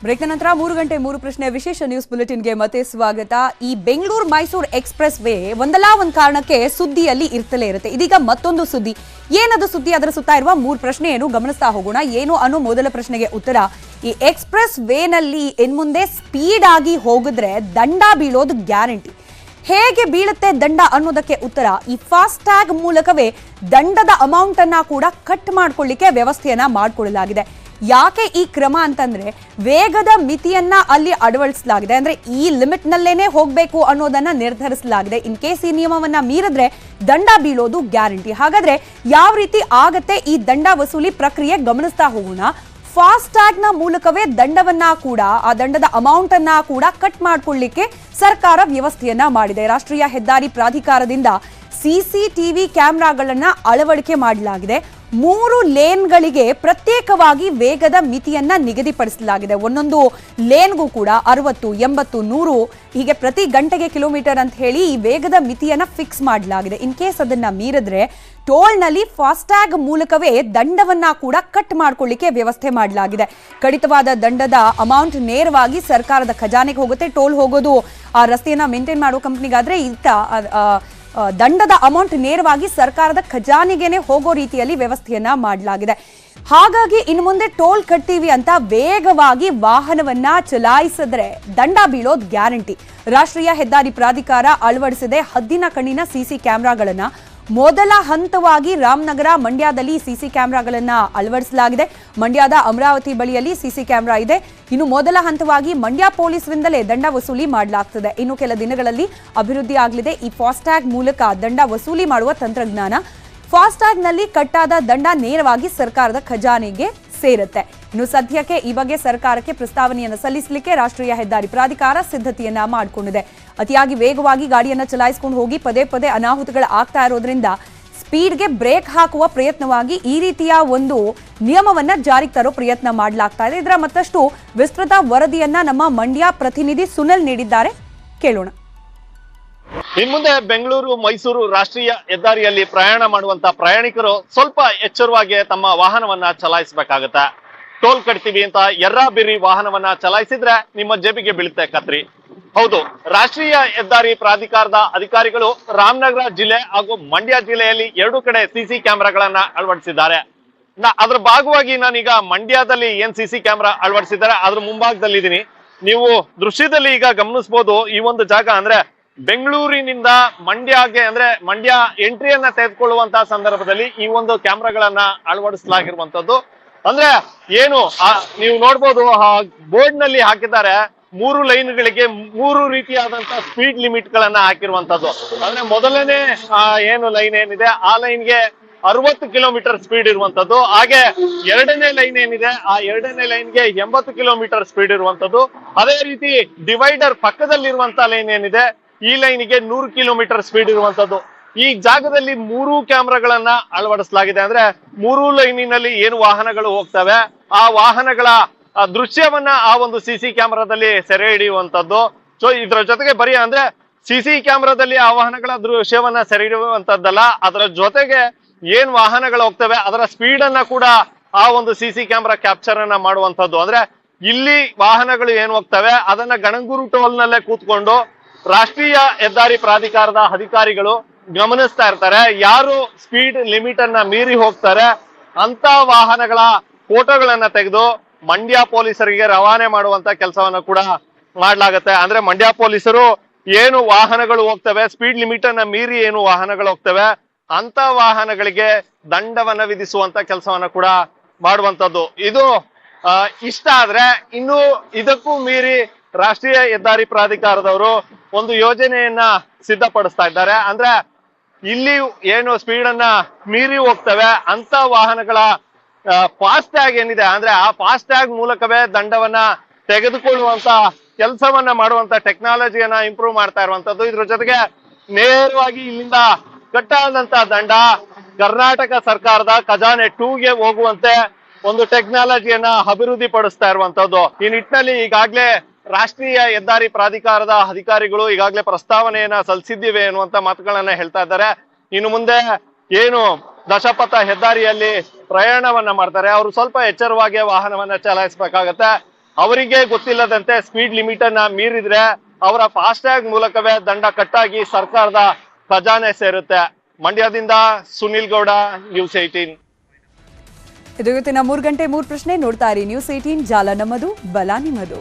ಬ್ರೇಕ್ನ ನಂತರ 3 ಗಂಟೆ 3 ಪ್ರಶ್ನೆ ವಿಶೇಷ ನ್ಯೂಸ್ ಬುಲೆಟಿನ್ಗೆ ಮತ್ತೆ ಸ್ವಾಗತ. ಈ ಬೆಂಗಳೂರು ಮೈಸೂರು ಎಕ್ಸ್‌ಪ್ರೆಸ್ ವೇ ಒಂದಲ್ಲ ಒಂದು ಕಾರಣಕ್ಕೆ ಸುದ್ದಿಯಲ್ಲಿ ಇರ್ತಲೇ ಇರುತ್ತೆ. ಇದೀಗ ಮತ್ತೊಂದು ಸುದ್ದಿ. ಏನದು ಸುದ್ದಿ? ಅದರ ಸುತ್ತ ಇರುವ 3 ಪ್ರಶ್ನೆ ಏನು ಗಮನಿಸ್ತಾ ಹೋಗೋಣ. ಏನು ಅನ್ನೋ ಮೊದಲ ಪ್ರಶ್ನೆಗೆ ಉತ್ತರ, ಈ ಎಕ್ಸ್‌ಪ್ರೆಸ್ ವೇನಲ್ಲಿ ಇನ್ಮುಂದೆ ಸ್ಪೀಡ್ ಆಗಿ ಹೋಗಿದ್ರೆ ದಂಡ ಬೀಳೋದು ಗ್ಯಾರಂಟಿ. ಹೇಗೆ ಬೀಳುತ್ತೆ ದಂಡ ಅನ್ನೋದಕ್ಕೆ ಉತ್ತರ, ಈ ಫಾಸ್ಟ್ ಟ್ಯಾಗ್ ಮೂಲಕವೇ ದಂಡದ ಅಮೌಂಟ್ ಅನ್ನ ಕೂಡ ಕಟ್ ಮಾಡ್ಕೊಳ್ಳಿಕ್ಕೆ ವ್ಯವಸ್ಥೆಯನ್ನ ಮಾಡಿಕೊಳ್ಳಲಾಗಿದೆ. ಯಾಕೆ ಈ ಕ್ರಮ ಅಂತಂದ್ರೆ, ವೇಗದ ಮಿತಿಯನ್ನ ಅಲ್ಲಿ ಅಳವಡಿಸಲಾಗಿದೆ. ಅಂದ್ರೆ ಈ ಲಿಮಿಟ್ ನಲ್ಲೇನೆ ಹೋಗಬೇಕು ಅನ್ನೋದನ್ನ ನಿರ್ಧರಿಸಲಾಗಿದೆ. ಇನ್ ಕೇಸ್ ಈ ನಿಯಮವನ್ನ ಮೀರಿದ್ರೆ ದಂಡ ಬೀಳೋದು ಗ್ಯಾರಂಟಿ. ಹಾಗಾದ್ರೆ ಯಾವ ರೀತಿ ಆಗತ್ತೆ ಈ ದಂಡ ವಸೂಲಿ ಪ್ರಕ್ರಿಯೆ ಗಮನಿಸ್ತಾ ಹೋಗೋಣ. ಫಾಸ್ಟ್ ಟ್ಯಾಗ್ ನ ಮೂಲಕವೇ ದಂಡವನ್ನ ಕೂಡ, ಆ ದಂಡದ ಅಮೌಂಟ್ ಅನ್ನ ಕೂಡ ಕಟ್ ಮಾಡ್ಕೊಳ್ಳಿಕ್ಕೆ ಸರ್ಕಾರ ವ್ಯವಸ್ಥೆಯನ್ನ ಮಾಡಿದೆ. ರಾಷ್ಟ್ರೀಯ ಹೆದ್ದಾರಿ ಪ್ರಾಧಿಕಾರದಿಂದ ಸಿಸಿಟಿವಿ ಕ್ಯಾಮೆರಾಗಳನ್ನ ಅಳವಡಿಕೆ ಮಾಡಲಾಗಿದೆ. 3 ಲೇನ್ಗಳಿಗೆ ಪ್ರತ್ಯೇಕವಾಗಿ ವೇಗದ ಮಿತಿಯನ್ನ ನಿಗದಿಪಡಿಸಲಾಗಿದೆ. ಒಂದೊಂದು ಲೇನ್ಗೂ ಕೂಡ 60, 80, 100 ಹೀಗೆ ಪ್ರತಿ ಗಂಟೆಗೆ ಕಿಲೋಮೀಟರ್ ಅಂತ ಹೇಳಿ ಈ ವೇಗದ ಮಿತಿಯನ್ನ ಫಿಕ್ಸ್ ಮಾಡಲಾಗಿದೆ. ಇನ್ ಕೇಸ್ ಅದನ್ನ ಮೀರಿದ್ರೆ ಟೋಲ್ನಲ್ಲಿ ಫಾಸ್ಟ್ಯಾಗ್ ಮೂಲಕವೇ ದಂಡವನ್ನ ಕೂಡ ಕಟ್ ಮಾಡ್ಕೊಳ್ಳಿಕ್ಕೆ ವ್ಯವಸ್ಥೆ ಮಾಡಲಾಗಿದೆ. ಕಡಿತವಾದ ದಂಡದ ಅಮೌಂಟ್ ನೇರವಾಗಿ ಸರ್ಕಾರದ ಖಜಾನೆಗೆ ಹೋಗುತ್ತೆ. ಟೋಲ್ ಹೋಗೋದು ಆ ರಸ್ತೆಯನ್ನ ಮೇಂಟೈನ್ ಮಾಡೋ ಕಂಪನಿಗಾದ್ರೆ ದಂಡದ ಅಮೌಂಟ್ ನೇರವಾಗಿ ಸರ್ಕಾರದ ಖಜಾನೆಗೆನೆ ಹೋಗೋ ರೀತಿಯಲ್ಲಿ ವ್ಯವಸ್ಥೆಯನ್ನ ಮಾಡಲಾಗಿದೆ. ಹಾಗಾಗಿ ಇನ್ನು ಮುಂದೆ ಟೋಲ್ ಕಟ್ತೀವಿ ಅಂತ ವೇಗವಾಗಿ ವಾಹನವನ್ನ ಚಲಾಯಿಸಿದ್ರೆ ದಂಡ ಬೀಳೋದು ಗ್ಯಾರಂಟಿ. ರಾಷ್ಟ್ರೀಯ ಹೆದ್ದಾರಿ ಪ್ರಾಧಿಕಾರ ಅಳವಡಿಸಿದೆ ಹದ್ದಿನ ಕಣ್ಣಿನ ಸಿಸಿ ಕ್ಯಾಮೆರಾಗಳನ್ನ. ಮೊದಲ ಹಂತವಾಗಿ ರಾಮನಗರ, ಮಂಡ್ಯದಲ್ಲಿ ಸಿಸಿ ಕ್ಯಾಮೆರಾಗಳನ್ನ ಅಳವಡಿಸಲಾಗಿದೆ. ಮಂಡ್ಯದ ಅಮರಾವತಿ ಬಳಿಯಲ್ಲಿ ಸಿಸಿ ಕ್ಯಾಮೆರಾ ಇದೆ. ಇನ್ನು ಮೊದಲ ಹಂತವಾಗಿ ಮಂಡ್ಯ ಪೊಲೀಸರಿಂದಲೇ ದಂಡ ವಸೂಲಿ ಮಾಡಲಾಗ್ತದೆ. ಇನ್ನು ಕೆಲ ದಿನಗಳಲ್ಲಿ ಅಭಿವೃದ್ಧಿ ಆಗಲಿದೆ ಈ ಫಾಸ್ಟ್ಯಾಗ್ ಮೂಲಕ ದಂಡ ವಸೂಲಿ ಮಾಡುವ ತಂತ್ರಜ್ಞಾನ. ಫಾಸ್ಟ್ಯಾಗ್ ನಲ್ಲಿ ಕಟ್ಟಾದ ದಂಡ ನೇರವಾಗಿ ಸರ್ಕಾರದ ಖಜಾನೆಗೆ ಸೇರುತ್ತೆ. ಇನ್ನು ಸದ್ಯಕ್ಕೆ ಈ ಬಗ್ಗೆ ಸರ್ಕಾರಕ್ಕೆ ಪ್ರಸ್ತಾವನೆಯನ್ನು ಸಲ್ಲಿಸಲಿಕ್ಕೆ ರಾಷ್ಟ್ರೀಯ ಹೆದ್ದಾರಿ ಪ್ರಾಧಿಕಾರ ಸಿದ್ಧತೆಯನ್ನ ಮಾಡಿಕೊಂಡಿದೆ. ಅತಿಯಾಗಿ ವೇಗವಾಗಿ ಗಾಡಿಯನ್ನ ಚಲಾಯಿಸಿಕೊಂಡು ಹೋಗಿ ಪದೇ ಪದೇ ಅನಾಹುತಗಳು ಆಗ್ತಾ ಇರೋದ್ರಿಂದ ಸ್ಪೀಡ್ಗೆ ಬ್ರೇಕ್ ಹಾಕುವ ಪ್ರಯತ್ನವಾಗಿ ಈ ರೀತಿಯ ಒಂದು ನಿಯಮವನ್ನ ಜಾರಿಗೆ ತರೋ ಪ್ರಯತ್ನ ಮಾಡಲಾಗ್ತಾ ಇದೆ. ಇದರ ಮತ್ತಷ್ಟು ವಿಸ್ತೃತ ವರದಿಯನ್ನ ನಮ್ಮ ಮಂಡ್ಯ ಪ್ರತಿನಿಧಿ ಸುನಿಲ್ ನೀಡಿದ್ದಾರೆ, ಕೇಳೋಣ. ಇನ್ಮುಂದೆ ಬೆಂಗಳೂರು ಮೈಸೂರು ರಾಷ್ಟ್ರೀಯ ಹೆದ್ದಾರಿಯಲ್ಲಿ ಪ್ರಯಾಣ ಮಾಡುವಂತ ಪ್ರಯಾಣಿಕರು ಸ್ವಲ್ಪ ಎಚ್ಚರವಾಗಿ ತಮ್ಮ ವಾಹನವನ್ನ ಚಲಾಯಿಸಬೇಕಾಗತ್ತೆ. ಟೋಲ್ ಕಟ್ತೀವಿ ಅಂತ ಎರ್ರಾಬಿರಿ ವಾಹನವನ್ನ ಚಲಾಯಿಸಿದ್ರೆ ನಿಮ್ಮ ಜೇಬಿಗೆ ಬೀಳುತ್ತೆ ಕತ್ರಿ. ಹೌದು, ರಾಷ್ಟ್ರೀಯ ಹೆದ್ದಾರಿ ಪ್ರಾಧಿಕಾರದ ಅಧಿಕಾರಿಗಳು ರಾಮನಗರ ಜಿಲ್ಲೆ ಹಾಗೂ ಮಂಡ್ಯ ಜಿಲ್ಲೆಯಲ್ಲಿ 2 ಕಡೆ ಸಿಸಿ ಕ್ಯಾಮೆರಾಗಳನ್ನ ಅಳವಡಿಸಿದ್ದಾರೆ. ಅದ್ರ ಭಾಗವಾಗಿ ನಾನೀಗ ಮಂಡ್ಯದಲ್ಲಿ ಏನ್ ಸಿಸಿ ಕ್ಯಾಮೆರಾ ಅಳವಡಿಸಿದ್ದಾರೆ ಅದ್ರ ಮುಂಭಾಗದಲ್ಲಿ ಇದೀನಿ. ನೀವು ದೃಶ್ಯದಲ್ಲಿ ಈಗ ಗಮನಿಸಬಹುದು, ಈ ಒಂದು ಜಾಗ ಅಂದ್ರೆ ಬೆಂಗಳೂರಿನಿಂದ ಮಂಡ್ಯಗೆ ಅಂದ್ರೆ ಮಂಡ್ಯ ಎಂಟ್ರಿಯನ್ನ ತೆಗೆದುಕೊಳ್ಳುವಂತಹ ಸಂದರ್ಭದಲ್ಲಿ ಈ ಒಂದು ಕ್ಯಾಮೆರಾಗಳನ್ನ ಅಳವಡಿಸಲಾಗಿರುವಂತದ್ದು. ಅಂದ್ರೆ ಏನು ನೀವು ನೋಡ್ಬೋದು, ಬೋರ್ಡ್ ನಲ್ಲಿ ಹಾಕಿದ್ದಾರೆ 3 ಲೈನ್ಗಳಿಗೆ 3 ರೀತಿಯಾದಂತಹ ಸ್ಪೀಡ್ ಲಿಮಿಟ್ ಗಳನ್ನ ಹಾಕಿರುವಂತದ್ದು. ಅಂದ್ರೆ ಮೊದಲನೇ ಏನು ಲೈನ್ ಏನಿದೆ ಆ ಲೈನ್ಗೆ 60 ಕಿಲೋಮೀಟರ್ ಸ್ಪೀಡ್ ಇರುವಂತದ್ದು. ಹಾಗೆ ಎರಡನೇ ಲೈನ್ ಏನಿದೆ ಆ ಎರಡನೇ ಲೈನ್ಗೆ 80 ಕಿಲೋಮೀಟರ್ ಸ್ಪೀಡ್ ಇರುವಂತದ್ದು. ಅದೇ ರೀತಿ ಡಿವೈಡರ್ ಪಕ್ಕದಲ್ಲಿರುವಂತಹ ಲೈನ್ ಏನಿದೆ ಈ ಲೈನ್ಗೆ 100 ಕಿಲೋಮೀಟರ್ ಸ್ಪೀಡ್ ಇರುವಂತದ್ದು. ಈ ಜಾಗದಲ್ಲಿ 3 ಕ್ಯಾಮೆರಾಗಳನ್ನ ಅಳವಡಿಸಲಾಗಿದೆ. ಅಂದ್ರೆ 3 ಲೈನಿನಲ್ಲಿ ಏನು ವಾಹನಗಳು ಹೋಗ್ತವೆ ಆ ವಾಹನಗಳ ದೃಶ್ಯವನ್ನ ಆ ಒಂದು ಸಿಸಿ ಕ್ಯಾಮೆರಾದಲ್ಲಿ ಸೆರೆ ಹಿಡಿಯುವಂತದ್ದು. ಸೊ ಇದ್ರ ಜೊತೆಗೆ ಬರೀ ಅಂದ್ರೆ ಸಿಸಿ ಕ್ಯಾಮೆರಾದಲ್ಲಿ ಆ ವಾಹನಗಳ ದೃಶ್ಯವನ್ನ ಸೆರೆ ಹಿಡಿಯುವಂತದ್ದಲ್ಲ, ಅದರ ಜೊತೆಗೆ ಏನ್ ವಾಹನಗಳು ಹೋಗ್ತವೆ ಅದರ ಸ್ಪೀಡ್ ಅನ್ನ ಕೂಡ ಆ ಒಂದು ಸಿಸಿ ಕ್ಯಾಮೆರಾ ಕ್ಯಾಪ್ಚರ್ ಅನ್ನ ಮಾಡುವಂತದ್ದು. ಅಂದ್ರೆ ಇಲ್ಲಿ ವಾಹನಗಳು ಏನ್ ಹೋಗ್ತವೆ ಅದನ್ನ ಗಣಗೂರು ಟೋಲ್ ನಲ್ಲೇ ಕೂತ್ಕೊಂಡು ರಾಷ್ಟ್ರೀಯ ಹೆದ್ದಾರಿ ಪ್ರಾಧಿಕಾರದ ಅಧಿಕಾರಿಗಳು ಗಮನಿಸ್ತಾ ಇರ್ತಾರೆ. ಯಾರು ಸ್ಪೀಡ್ ಲಿಮಿಟ್ ಅನ್ನ ಮೀರಿ ಹೋಗ್ತಾರೆ ಅಂತ ವಾಹನಗಳ ಫೋಟೋಗಳನ್ನ ತೆಗೆದು ಮಂಡ್ಯ ಪೊಲೀಸರಿಗೆ ರವಾನೆ ಮಾಡುವಂತ ಕೆಲಸವನ್ನ ಕೂಡ ಮಾಡ್ಲಾಗತ್ತೆ. ಅಂದ್ರೆ ಮಂಡ್ಯ ಪೊಲೀಸರು ಏನು ವಾಹನಗಳು ಹೋಗ್ತವೆ ಸ್ಪೀಡ್ ಲಿಮಿಟ್ ಅನ್ನ ಮೀರಿ ಏನು ವಾಹನಗಳು ಹೋಗ್ತವೆ ಅಂತ ವಾಹನಗಳಿಗೆ ದಂಡವನ್ನ ವಿಧಿಸುವಂತ ಕೆಲಸವನ್ನ ಕೂಡ ಮಾಡುವಂತದ್ದು. ಇದು ಇಷ್ಟ ಆದ್ರೆ ಇನ್ನು ಇದಕ್ಕೂ ಮೀರಿ ರಾಷ್ಟ್ರೀಯ ಹೆದ್ದಾರಿ ಪ್ರಾಧಿಕಾರದವರು ಒಂದು ಯೋಜನೆಯನ್ನ ಸಿದ್ಧಪಡಿಸ್ತಾ ಇದ್ದಾರೆ. ಅಂದ್ರೆ ಇಲ್ಲಿ ಏನು ಸ್ಪೀಡ್ ಅನ್ನ ಮೀರಿ ಹೋಗ್ತವೆ ಅಂತ ವಾಹನಗಳ ಫಾಸ್ಟ್ ಟ್ಯಾಗ್ ಏನಿದೆ ಅಂದ್ರೆ ಆ ಫಾಸ್ಟ್ ಟ್ಯಾಗ್ ಮೂಲಕವೇ ದಂಡವನ್ನ ತೆಗೆದುಕೊಳ್ಳುವಂತ ಕೆಲಸವನ್ನ ಮಾಡುವಂತ ಟೆಕ್ನಾಲಜಿಯನ್ನ ಇಂಪ್ರೂವ್ ಮಾಡ್ತಾ ಇರುವಂತದ್ದು. ಇದ್ರ ಜೊತೆಗೆ ನೇರವಾಗಿ ಇಲ್ಲಿಂದ ಕಟ್ಟಾದಂತ ದಂಡ ಕರ್ನಾಟಕ ಸರ್ಕಾರದ ಖಜಾನೆ 2ಗೆ ಹೋಗುವಂತೆ ಒಂದು ಟೆಕ್ನಾಲಜಿಯನ್ನ ಅಭಿವೃದ್ಧಿ ಪಡಿಸ್ತಾ ಇರುವಂತದ್ದು. ಈ ನಿಟ್ಟಿನಲ್ಲಿ ಈಗಾಗಲೇ ರಾಷ್ಟ್ರೀಯ ಹೆದ್ದಾರಿ ಪ್ರಾಧಿಕಾರದ ಅಧಿಕಾರಿಗಳು ಈಗಾಗಲೇ ಪ್ರಸ್ತಾವನೆಯನ್ನ ಸಲ್ಲಿಸಿದ್ದೀವಿ ಎನ್ನುವಂತ ಮಾತುಗಳನ್ನ ಹೇಳ್ತಾ ಇದ್ದಾರೆ. ಇನ್ನು ಮುಂದೆ ಏನು ದಶಪಥ ಹೆದ್ದಾರಿಯಲ್ಲಿ ಪ್ರಯಾಣವನ್ನ ಮಾಡ್ತಾರೆ ಅವರು ಸ್ವಲ್ಪ ಎಚ್ಚರವಾಗಿ ವಾಹನವನ್ನ ಚಲಾಯಿಸಬೇಕಾಗತ್ತೆ. ಅವರಿಗೆ ಗೊತ್ತಿಲ್ಲದಂತೆ ಸ್ಪೀಡ್ ಲಿಮಿಟ್ ಅನ್ನ ಮೀರಿದ್ರೆ ಅವರ ಫಾಸ್ಟ್ಯಾಗ್ ಮೂಲಕವೇ ದಂಡ ಕಟ್ಟಾಗಿ ಸರ್ಕಾರದ ಖಜಾನೆ ಸೇರುತ್ತೆ. ಮಂಡ್ಯದಿಂದ ಸುನಿಲ್ ಗೌಡ, ನ್ಯೂಸ್ 18. ಇದು ಇವತ್ತಿನ 3 ಗಂಟೆ 3 ಪ್ರಶ್ನೆ. ನೋಡ್ತಾ ಇರಿ ನ್ಯೂಸ್ 18, ಜಾಲ ನಮ್ಮದು, ಬಲ ನಿಮ್ಮದು.